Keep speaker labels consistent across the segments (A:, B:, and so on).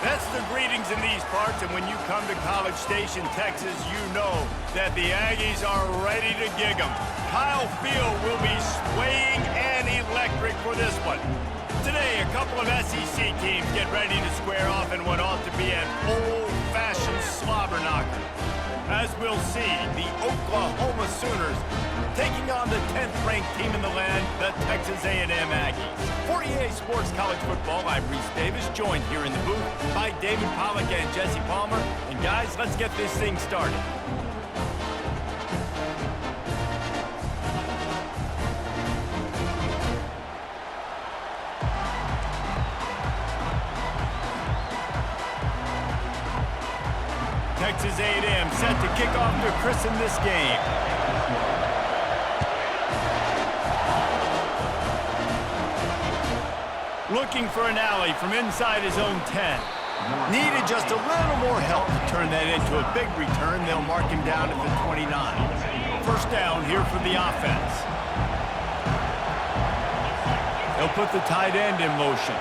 A: That's the greetings in these parts, and when you come to College Station, Texas, you know that the Aggies are ready to gig 'em. Kyle Field will be swaying and electric for this one. Today, a couple of SEC teams get ready to square off in what ought to be an old-fashioned slobber knocker. As we'll see, the Oklahoma Sooners taking on the 10th-ranked team in the land, the Texas A&M Aggies. For EA Sports College Football, I'm Reese Davis, joined here in the booth by David Pollack and Jesse Palmer. And guys, let's get this thing started. Texas A&M set to kick off to christen this game. Looking for an alley from inside his own 10. Needed just a little more help to turn that into a big return. They'll mark him down at the 29. First down here for the offense. They'll put the tight end in motion.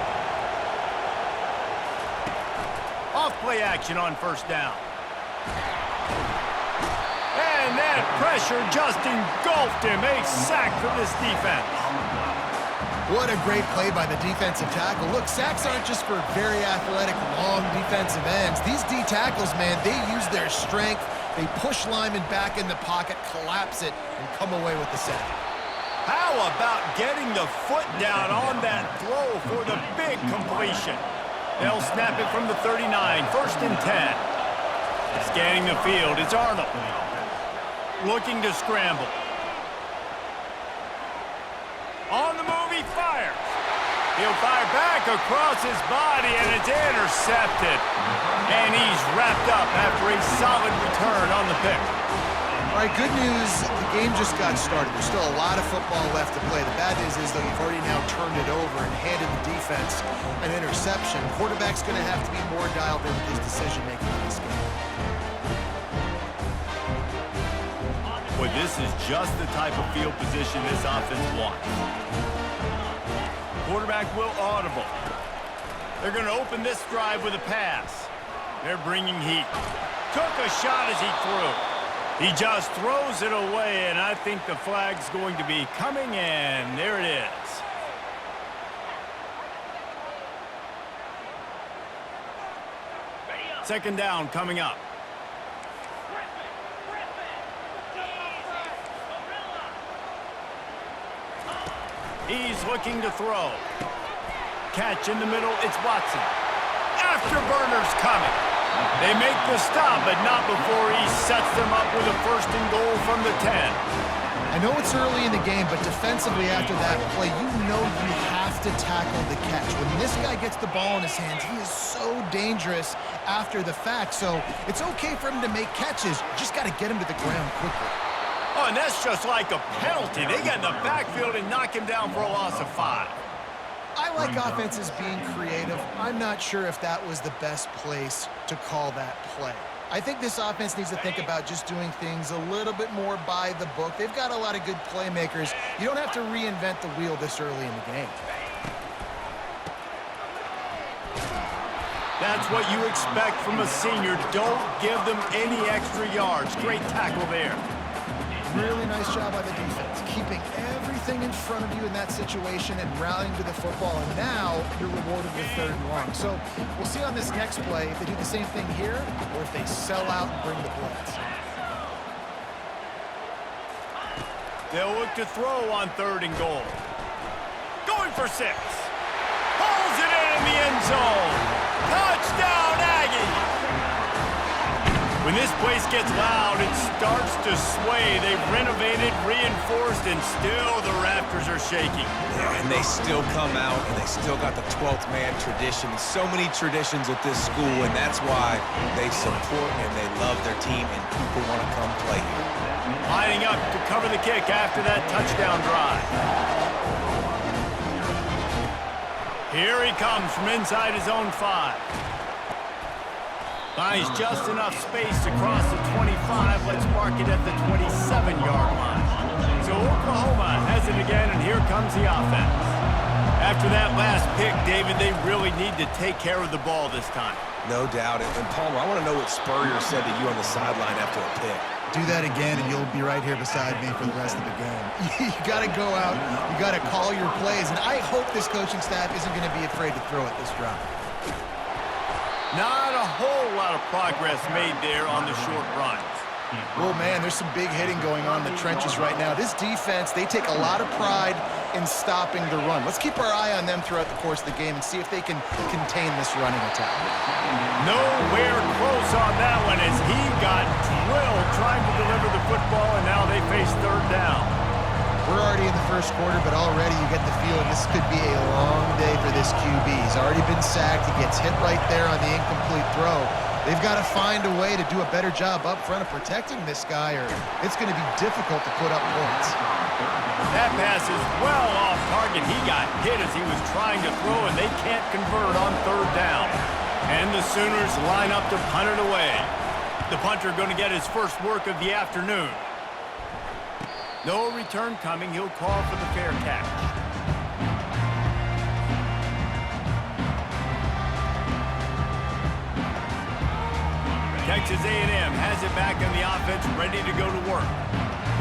A: Off play action on first down. And that pressure just engulfed him. A sack for this defense.
B: What a great play by the defensive tackle. Look, sacks aren't just for very athletic, long defensive ends. These D tackles, man, they use their strength. They push linemen back in the pocket, collapse it, and come away with the sack.
A: How about getting the foot down on that throw for the big completion? They'll snap it from the 39, first and 10. Scanning the field, it's Arnold. Looking to scramble. On the move, he fires. He'll fire back across his body, and it's intercepted. And he's wrapped up after a solid return on the pick.
B: All right, good news. The game just got started. There's still a lot of football left to play. The bad news is that you've already now turned it over and handed the defense an interception. Quarterback's going to have to be more dialed in with his decision-making in this game.
A: Boy, this is just the type of field position this offense wants. Quarterback will audible. They're going to open this drive with a pass. They're bringing heat. Took a shot as he threw. He just throws it away, and I think the flag's going to be coming in. There it is. Second down coming up. He's looking to throw. Catch in the middle, it's Watson. Afterburner's coming. They make the stop, but not before he sets them up with a first and goal from the 10.
B: I know it's early in the game, but defensively after that play, you know you have to tackle the catch. When this guy gets the ball in his hands, he is so dangerous after the fact. So it's okay for him to make catches. You just got to get him to the ground quickly.
A: Oh, and that's just like a penalty. They get in the backfield and knock him down for a loss of 5.
B: I like offenses being creative. I'm not sure if that was the best place to call that play. I think this offense needs to think about just doing things a little bit more by the book. They've got a lot of good playmakers. You don't have to reinvent the wheel this early in the game.
A: That's what you expect from a senior. Don't give them any extra yards. Great tackle there.
B: Really nice job by the defense, keeping everything in front of you in that situation and rallying to the football. And now you're rewarded with third and long. So we'll see on this next play if they do the same thing here or if they sell out and bring the blitz.
A: They'll look to throw on third and goal. Going for 6. Pulls it in the end zone. Touchdown, Aggies! When this place gets loud, it starts to sway. They've renovated, reinforced, and still the Raptors are shaking.
C: Yeah, and they still come out, and they still got the 12th man tradition. So many traditions at this school, and that's why they support and they love their team, and people want to come play here.
A: Lining up to cover the kick after that touchdown drive. Here he comes from inside his own 5. Buys just enough space across the 25. Let's mark it at the 27-yard line. So Oklahoma has it again, and here comes the offense. After that last pick, David, they really need to take care of the ball this time.
C: No doubt. And Palmer, I want to know what Spurrier said to you on the sideline after a pick.
B: Do that again, and you'll be right here beside me for the rest of the game. You got to go out. You got to call your plays, and I hope this coaching staff isn't going to be afraid to throw it this drive.
A: Not a whole lot of progress made there on the short runs.
B: Well, man, there's some big hitting going on in the trenches right now. This defense, they take a lot of pride in stopping the run. Let's keep our eye on them throughout the course of the game and see if they can contain this running attack.
A: Nowhere close on that one as he got drilled trying to deliver the football, and now they face third down.
B: We're already in the first quarter, but already you get the feeling this could be a long day for this QB. He's already been sacked. He gets hit right there on the incomplete throw. They've got to find a way to do a better job up front of protecting this guy, or it's going to be difficult to put up points.
A: That pass is well off target. He got hit as he was trying to throw, and they can't convert on third down. And the Sooners line up to punt it away. The punter going to get his first work of the afternoon. No return coming. He'll call for the fair catch. Texas A&M has it back on the offense, ready to go to work.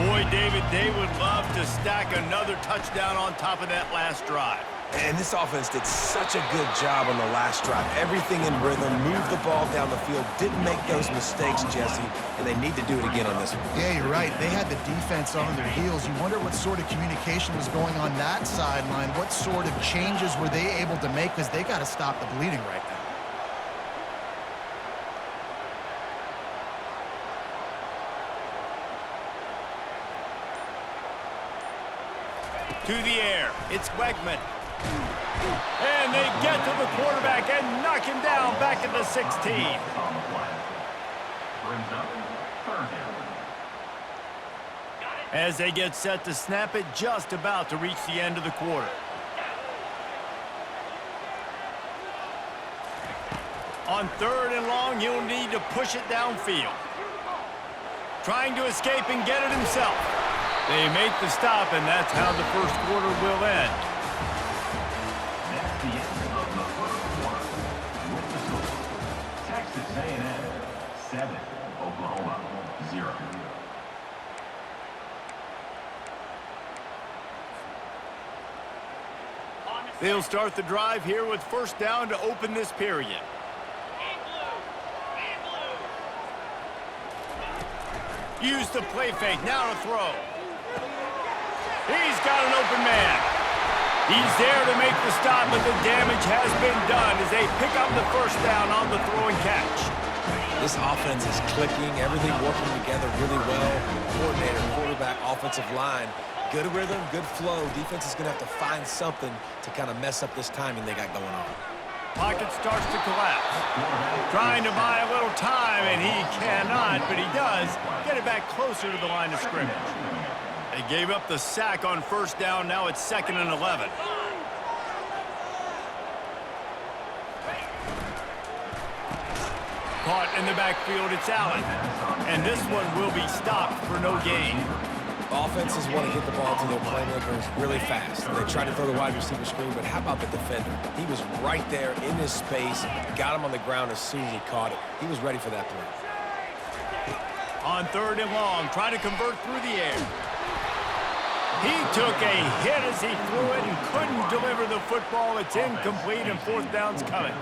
A: Boy, David, they would love to stack another touchdown on top of that last drive.
C: And this offense did such a good job on the last drive. Everything in rhythm, moved the ball down the field, didn't make those mistakes, Jesse, and they need to do it again on this one.
B: Yeah, you're right. They had the defense on their heels. You wonder what sort of communication was going on that sideline. What sort of changes were they able to make, because they got to stop the bleeding right now.
A: To the air, it's Wegman. And they get to the quarterback and knock him down back at the 16. As they get set to snap it, just about to reach the end of the quarter. On third and long, he'll need to push it downfield. Trying to escape and get it himself. They make the stop, and that's how the first quarter will end.
D: That's the end of the first quarter. With the score, Texas A&M 7, Oklahoma 0.
A: They'll start the drive here with first down to open this period. Use the play fake, now to throw. He's got an open man. He's there to make the stop, but the damage has been done as they pick up the first down on the throw and catch.
C: This offense is clicking, everything working together really well. Coordinator, quarterback, offensive line. Good rhythm, good flow. Defense is going to have to find something to kind of mess up this timing they got going on.
A: Pocket starts to collapse. Trying to buy a little time, and he cannot, but he does get it back closer to the line of scrimmage. They gave up the sack on first down. Now it's 2nd and 11. Caught in the backfield, it's Allen. And this one will be stopped for no gain.
C: Offenses want to get the ball to their playmakers really fast. They try to throw the wide receiver screen, but how about the defender? He was right there in his space, got him on the ground as soon as he caught it. He was ready for that play.
A: On third and long, trying to convert through the air. He took a hit as he threw it and couldn't deliver the football. It's incomplete, and fourth down's coming.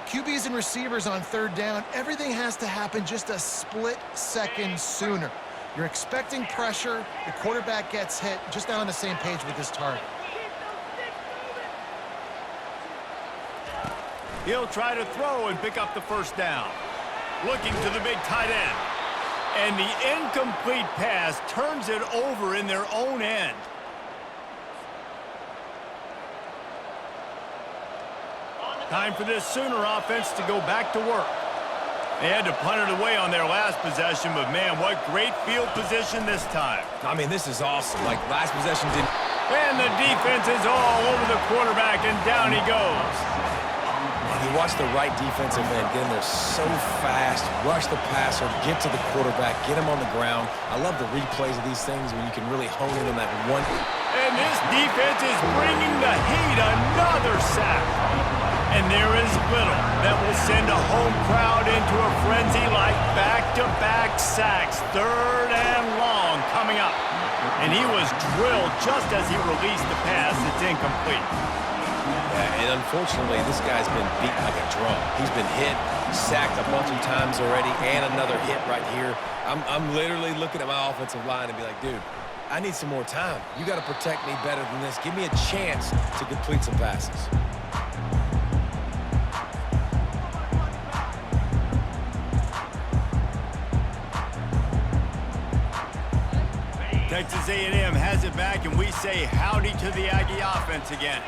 B: QBs and receivers on third down, everything has to happen just a split second sooner. You're expecting pressure, the quarterback gets hit, just not on the same page with his target.
A: He'll try to throw and pick up the first down. Looking to the big tight end. And the incomplete pass turns it over in their own end. Time for this Sooner offense to go back to work. They had to punt it away on their last possession, but man, what great field position this time.
C: I mean, this is awesome. Like, last possession didn't...
A: And the defense is all over the quarterback, and down he goes.
C: You watch the right defensive end get in there so fast, rush the passer, get to the quarterback, get him on the ground. I love the replays of these things when you can really hone in on that one.
A: And this defense is bringing the heat. Another sack. And there is little that will send a home crowd into a frenzy like back-to-back sacks. 3rd and long coming up. And he was drilled just as he released the pass. It's incomplete.
C: Yeah, and unfortunately, this guy's been beat like a drum. He's been hit, sacked a bunch of times already, and another hit right here. I'm literally looking at my offensive line and be like, dude, I need some more time. You got to protect me better than this. Give me a chance to complete some passes.
A: Texas A&M has it back, and we say howdy to the Aggie offense again.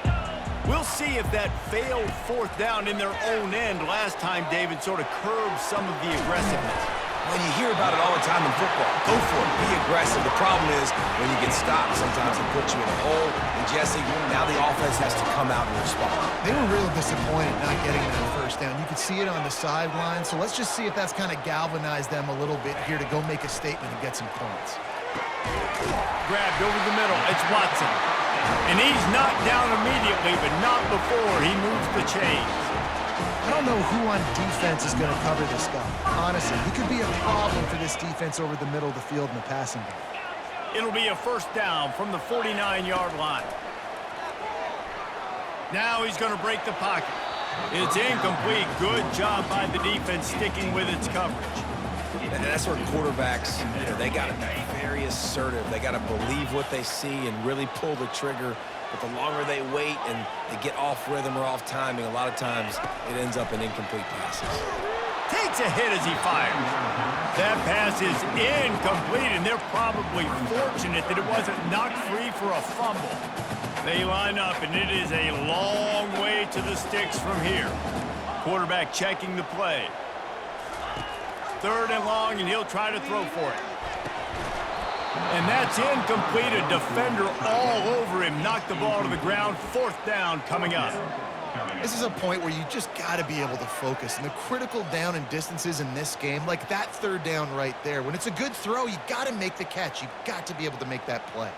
A: We'll see if that failed 4th down in their own end last time, David, sort of curbed some of the aggressiveness.
C: Well, you hear about it all the time in football. Go for it. Be aggressive. The problem is when you get stopped, sometimes it puts you in a hole. And, Jesse, now the offense has to come out and respond.
B: They were real disappointed not getting that 1st down. You could see it on the sideline. So let's just see if that's kind of galvanized them a little bit here to go make a statement and get some points.
A: Grabbed over the middle. It's Watson. And he's knocked down immediately, but not before he moves the chains.
B: I don't know who on defense is going to cover this guy. Honestly, he could be a problem for this defense over the middle of the field in the passing game.
A: It'll be a 1st down from the 49-yard line. Now he's going to break the pocket. It's incomplete. Good job by the defense sticking with its coverage.
C: And that's where quarterbacks, they got to be very assertive. They got to believe what they see and really pull the trigger. But the longer they wait and they get off rhythm or off timing, a lot of times it ends up in incomplete passes.
A: Takes a hit as he fires. That pass is incomplete, and they're probably fortunate that it wasn't knocked free for a fumble. They line up, and it is a long way to the sticks from here. Quarterback checking the play. 3rd and long, and he'll try to throw for it. And that's incomplete. A defender all over him. Knocked the ball to the ground. 4th down coming up.
B: This is a point where you just got to be able to focus. And the critical down and distances in this game, like that 3rd down right there, when it's a good throw, you got to make the catch. You've got to be able to make that play.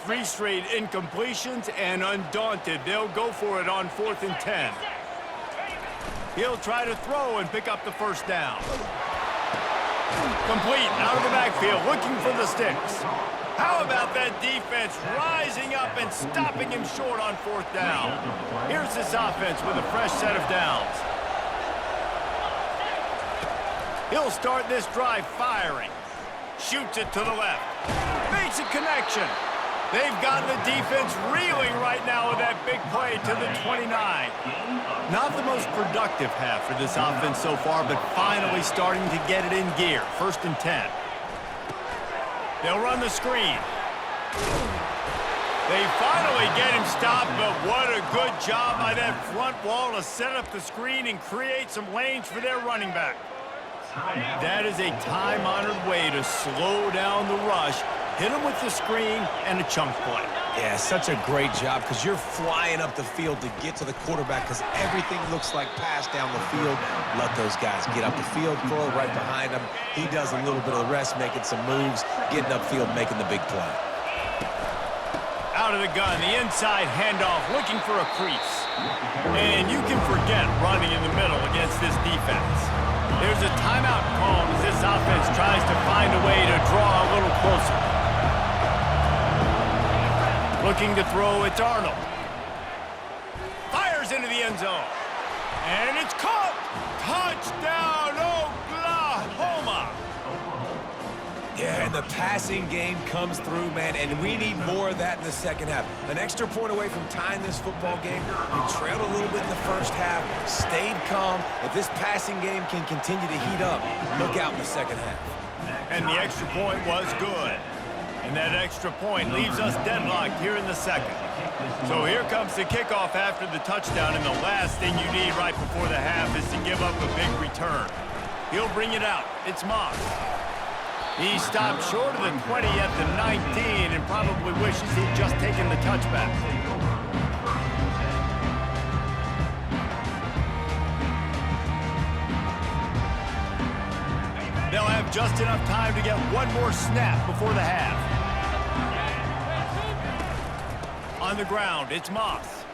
A: 3 straight incompletions, and undaunted, they'll go for it on 4th and 10. He'll try to throw and pick up the 1st down. Complete out of the backfield, looking for the sticks. How about that defense rising up and stopping him short on 4th down? Here's this offense with a fresh set of downs. He'll start this drive firing. Shoots it to the left. Makes a connection. They've got the defense reeling right now with that big play to the 29. Not the most productive half for this offense so far, but finally starting to get it in gear. 1st and 10. They'll run the screen. They finally get him stopped, but what a good job by that front wall to set up the screen and create some lanes for their running back. That is a time-honored way to slow down the rush. Hit him with the screen and a chunk play.
C: Yeah, such a great job because you're flying up the field to get to the quarterback because everything looks like pass down the field. Let those guys get up the field, throw right behind him. He does a little bit of the rest, making some moves, getting upfield, making the big play.
A: Out of the gun, the inside handoff, looking for a crease. And you can forget running in the middle against this defense. There's a timeout called as this offense tries to find a way to draw a little closer. Looking to throw, it's Arnold. Fires into the end zone. And it's caught. Touchdown, Oklahoma.
C: Yeah, and the passing game comes through, man, and we need more of that in the 2nd half. An extra point away from tying this football game. We trailed a little bit in the 1st half, stayed calm. If this passing game can continue to heat up, look out in the 2nd half.
A: And the extra point was good. And that extra point leaves us deadlocked here in the 2nd. So here comes the kickoff after the touchdown, and the last thing you need right before the half is to give up a big return. He'll bring it out. It's Moss. He stopped short of the 20 at the 19 and probably wishes he'd just taken the touchback. They'll have just enough time to get one more snap before the half. On the ground, it's Moss.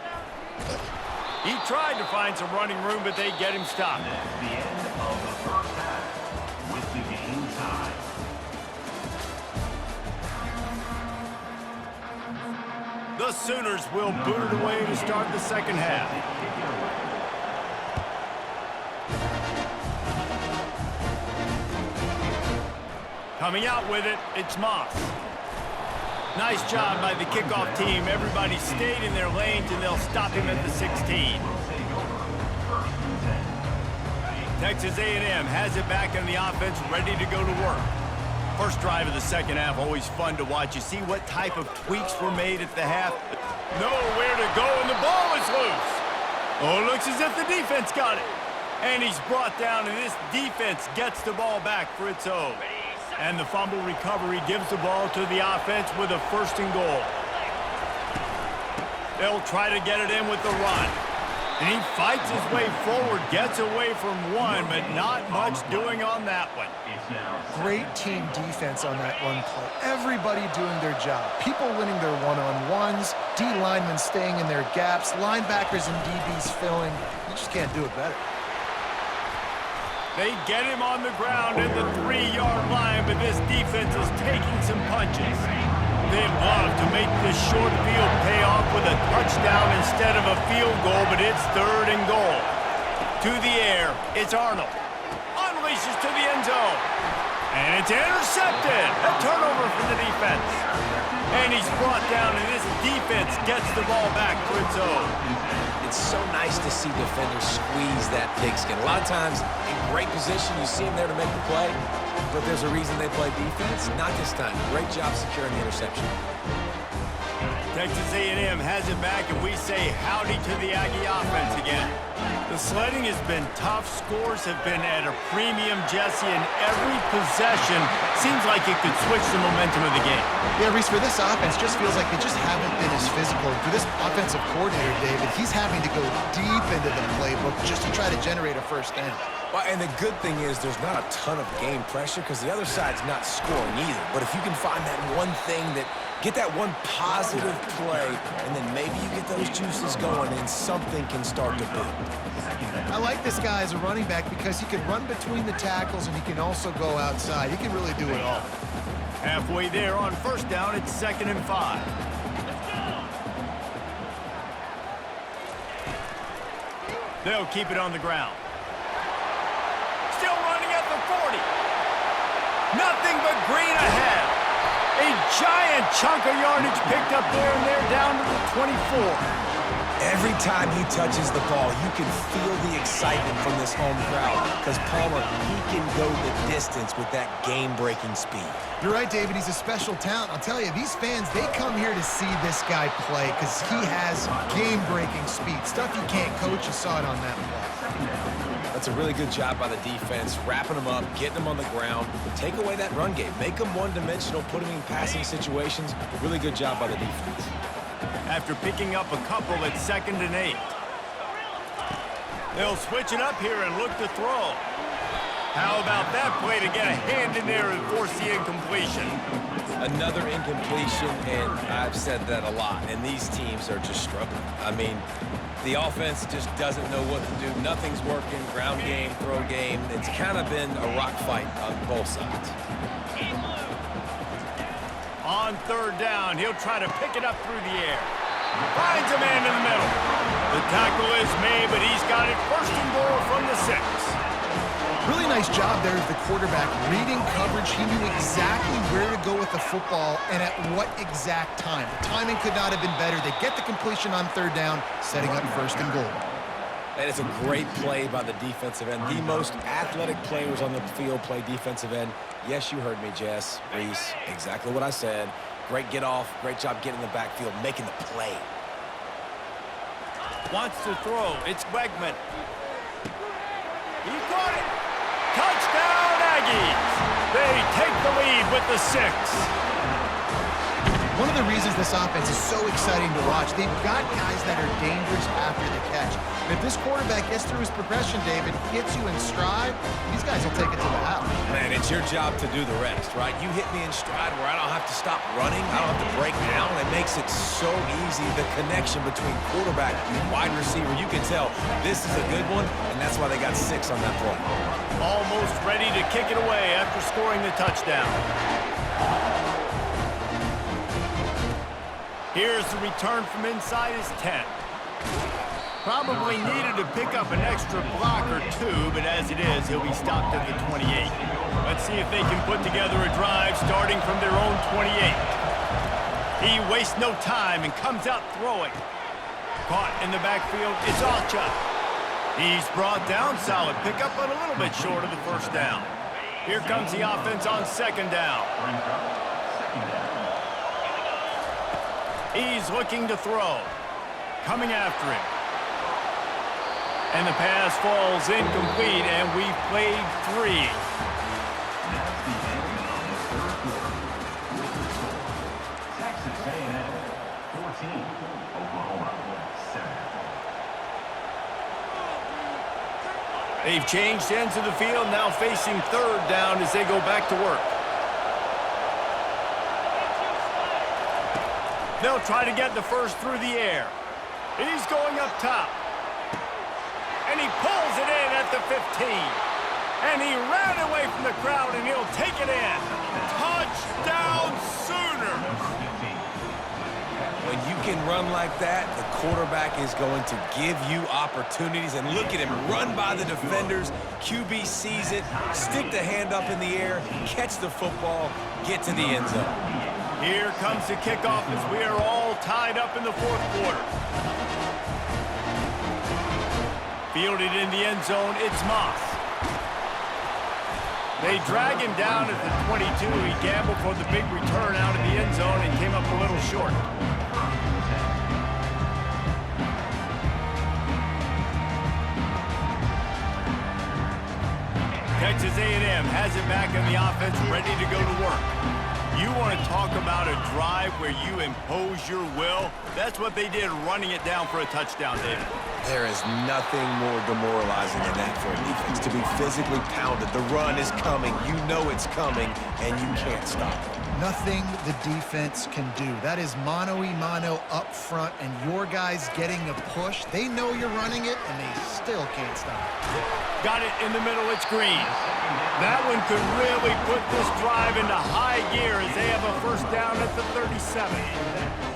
A: He tried to find some running room, but they get him stopped.
D: That's the end of the first half with the game tied.
A: The Sooners will boot it away to start the second half. Coming out with it, it's Moss. Nice job by the kickoff team. Everybody stayed in their lanes, and they'll stop him at the 16. Texas A&M has it back in the offense, ready to go to work. First drive of the second half, always fun to watch. You see what type of tweaks were made at the half. Nowhere to go, and the ball is loose. Oh, it looks as if the defense got it. And he's brought down, and this defense gets the ball back for its own. And the fumble recovery gives the ball to the offense with a 1st and goal. They'll try to get it in with the run. And he fights his way forward, gets away from one, but not much doing on that one.
B: Great team defense on that run play. Everybody doing their job. People winning their one-on-ones, D linemen staying in their gaps, linebackers and DBs filling. You just can't do it better.
A: They get him on the ground at the 3-yard line, but this defense is taking some punches. They'd love to make this short field pay off with a touchdown instead of a field goal, but it's 3rd and goal. To the air, it's Arnold. Unleashes to the end zone. And it's intercepted. A turnover for the defense. And he's brought down, and this defense gets the ball back for its own.
C: It's so nice to see defenders squeeze that pigskin. A lot of times, in great position, you see them there to make the play, but there's a reason they play defense. Not this time. Great job securing the interception.
A: Texas A&M has it back, and we say howdy to the Aggie offense again. The sledding has been tough. Scores have been at a premium, Jesse, and every possession seems like it could switch the momentum of the game.
B: Yeah, Reese, for this offense, just feels like they just haven't been as physical. For this offensive coordinator, David, he's having to go deep into the playbook just to try to generate a 1st down.
C: Well, and the good thing is there's not a ton of game pressure because the other side's not scoring either. But if you can find that one thing that get that one positive play, and then maybe you get those juices going and something can start to build.
B: I like this guy as a running back because he can run between the tackles and he can also go outside. He can really do it all.
A: Halfway there on 1st down, it's 2nd and 5. They'll keep it on the ground. Still running at the 40. Nothing but green ahead. A giant chunk of yardage picked up there, and they're down to the 24.
C: Every time he touches the ball, you can feel the excitement from this home crowd because Palmer, he can go the distance with that game-breaking speed.
B: You're right, David. He's a special talent. I'll tell you, these fans, they come here to see this guy play because he has game-breaking speed. Stuff you can't coach. You saw it on that play.
C: That's a really good job by the defense, wrapping them up, getting them on the ground, take away that run game, make them one-dimensional, put them in passing situations. Really good job by the defense.
A: After picking up a couple at 2nd and 8. They'll switch it up here and look to throw. How about that play to get a hand in there and force the incompletion?
C: Another incompletion, and I've said that a lot, and these teams are just struggling. I mean, the offense just doesn't know what to do. Nothing's working, ground game, throw game. It's kind of been a rock fight on both sides.
A: On 3rd down, he'll try to pick it up through the air. Finds a man in the middle. The tackle is made, but he's got it 1st and goal from the 6.
B: Really nice job there as the quarterback. Reading coverage, he knew exactly where to go with the football and at what exact time. The timing could not have been better. They get the completion on 3rd down, setting up 1st and goal.
C: And it's a great play by the defensive end. The most athletic players on the field play defensive end. Yes, you heard me, Jess, Reese. Exactly what I said. Great get off. Great job getting in the backfield, making the play.
A: Wants to throw. It's Wegman. He caught it. Touchdown, Aggies. They take the lead with the 6.
B: One of the reasons this offense is so exciting to watch, they've got guys that are dangerous after the catch. And if this quarterback gets through his progression, David, hits you in stride, these guys will take it to the house.
C: Man, it's your job to do the rest, right? You hit me in stride where I don't have to stop running. I don't have to break down. It makes it so easy. The connection between quarterback and wide receiver, you can tell this is a good one, and that's why they got 6 on that play.
A: Almost ready to kick it away after scoring the touchdown. Here's the return from inside his 10. Probably needed to pick up an extra block or 2, but as it is, he'll be stopped at the 28. Let's see if they can put together a drive starting from their own 28. He wastes no time and comes out throwing. Caught in the backfield, it's Alchuk. He's brought down, solid pickup, but a little bit short of the first down. Here comes the offense on second down. He's looking to throw. Coming after him. And the pass falls incomplete, and we've played 3.
D: That's the end of the third quarter. With the score, Texas A&M 14, Oklahoma 7.
A: They've changed ends of the field, now facing third down as they go back to work. They'll try to get the first through the air. He's going up top. And he pulls it in at the 15. And he ran away from the crowd, and he'll take it in. Touchdown Sooner!
C: When you can run like that, the quarterback is going to give you opportunities. And look at him run by the defenders. QB sees it, stick the hand up in the air, catch the football, get to the end zone.
A: Here comes the kickoff as we are all tied up in the fourth quarter. Fielded in the end zone, it's Moss. They drag him down at the 22. He gambled for the big return out of the end zone and came up a little short. Texas A&M has it back on the offense, ready to go to work. You want to talk about a drive where you impose your will? That's what they did, running it down for a touchdown, David.
C: There is nothing more demoralizing than that for a defense, to be physically pounded. The run is coming. You know it's coming, and you can't stop it.
B: Nothing the defense can do. That is mano-a-mano up front, and your guys getting a push. They know you're running it, and they still can't stop it.
A: Got it in the middle, it's Green. That one could really put this drive into high gear as they have a first down at the 37.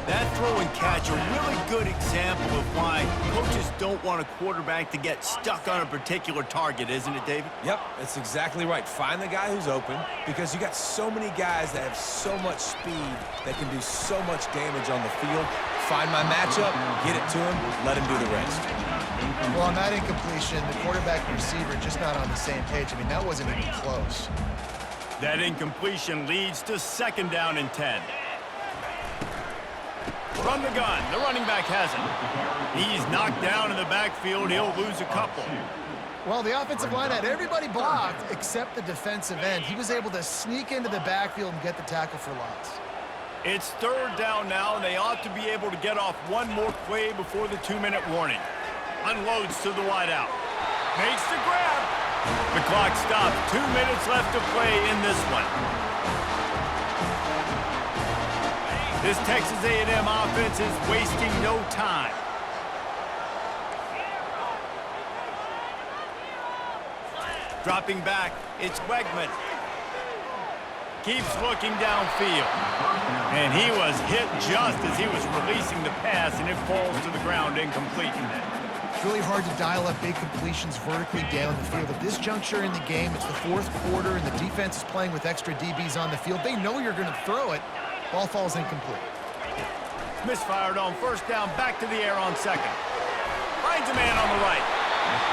A: That throw and catch, a really good example of why coaches don't want a quarterback to get stuck on a particular target, isn't it, David?
C: Yep, that's exactly right. Find the guy who's open, because you got so many guys that have so much speed that can do so much damage on the field. Find my matchup, get it to him, let him do the rest.
B: Well, on that incompletion, the quarterback and receiver just not on the same page. I mean, that wasn't even close.
A: That incompletion leads to second down and 10. From the gun, the running back has it. He's knocked down in the backfield. He'll lose a couple.
B: Well, the offensive line had everybody blocked except the defensive end. He was able to sneak into the backfield and get the tackle for loss. It's
A: third down now, and they ought to be able to get off one more play before the 2-minute warning. Unloads to the wideout. Makes the grab. The clock stops. 2 minutes left to play in this one. This Texas A&M offense is wasting no time. Dropping back, it's Wegman. Keeps looking downfield. And he was hit just as he was releasing the pass, and it falls to the ground incomplete.
B: It's really hard to dial up big completions vertically down the field. At this juncture in the game, it's the fourth quarter, and the defense is playing with extra DBs on the field. They know you're going to throw it. Ball falls incomplete.
A: Misfired on first down, back to the air on second. Finds a man on the right.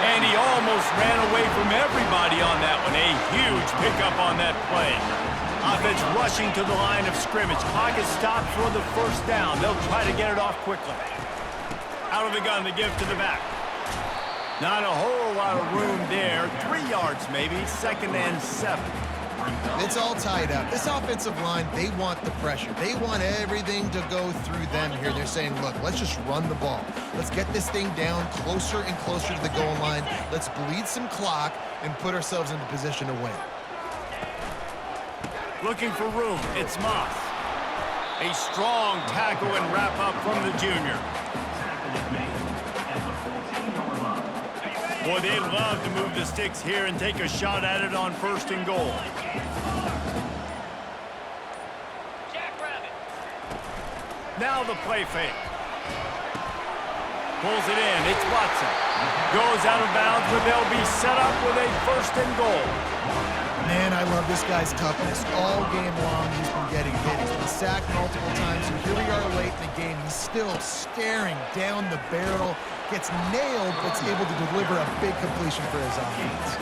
A: And he almost ran away from everybody on that one. A huge pickup on that play. Offense rushing to the line of scrimmage. Clock is stopped for the first down. They'll try to get it off quickly. Out of the gun, the give to the back. Not a whole lot of room there. 3 yards maybe, second and 7.
B: It's all tied up. This offensive line, they want the pressure. They want everything to go through them here. They're saying, look, let's just run the ball. Let's get this thing down closer and closer to the goal line. Let's bleed some clock and put ourselves into position to win.
A: Looking for room, it's Moss. A strong tackle and wrap up from the junior. Boy, they'd love to move the sticks here and take a shot at it on 1st and goal. Now the play fake. Pulls it in. It's Watson. Goes out of bounds, but they'll be set up with a 1st and goal.
B: Man, I love this guy's toughness. All game long, he's been getting hit. He's been sacked multiple times, and here we are late in the game. He's still staring down the barrel, gets nailed, but's able to deliver a big completion for his offense.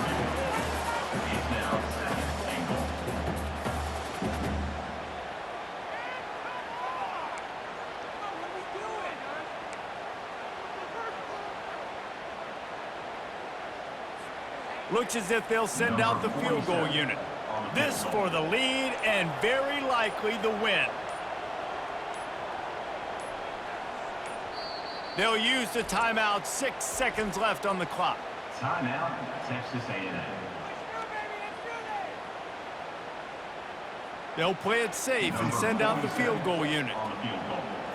A: Looks as if they'll send out the field goal unit. This for the lead and very likely the win. They'll use the timeout. 6 seconds left on the clock.
D: Timeout, Texas A&M.
A: They'll play it safe and send out the field goal unit.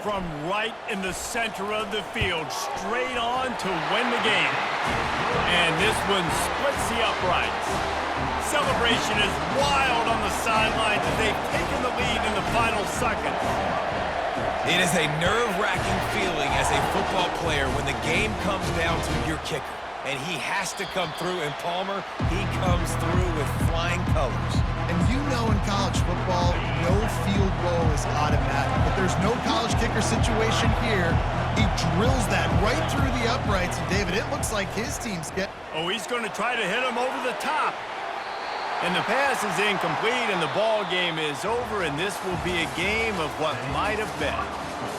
A: From right in the center of the field, straight on to win the game. And this one splits the uprights. Celebration is wild on the sidelines as they've taken the lead in the final seconds.
C: It is a nerve-wracking feeling as a football player when the game comes down to your kicker. And he has to come through, and Palmer, he comes through with flying colors.
B: And you know in college football, no field goal is automatic. But there's no college kicker situation here. He drills that right through the uprights. And David, it looks like his team's get.
A: Oh, he's going to try to hit him over the top. And the pass is incomplete, and the ball game is over, and this will be a game of what might have been.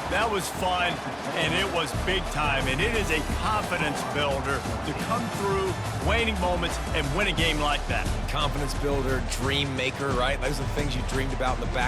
A: That was fun, and it was big time, and it is a confidence builder to come through waning moments and win a game like that.
C: Confidence builder, dream maker, right? Those are the things you dreamed about in the back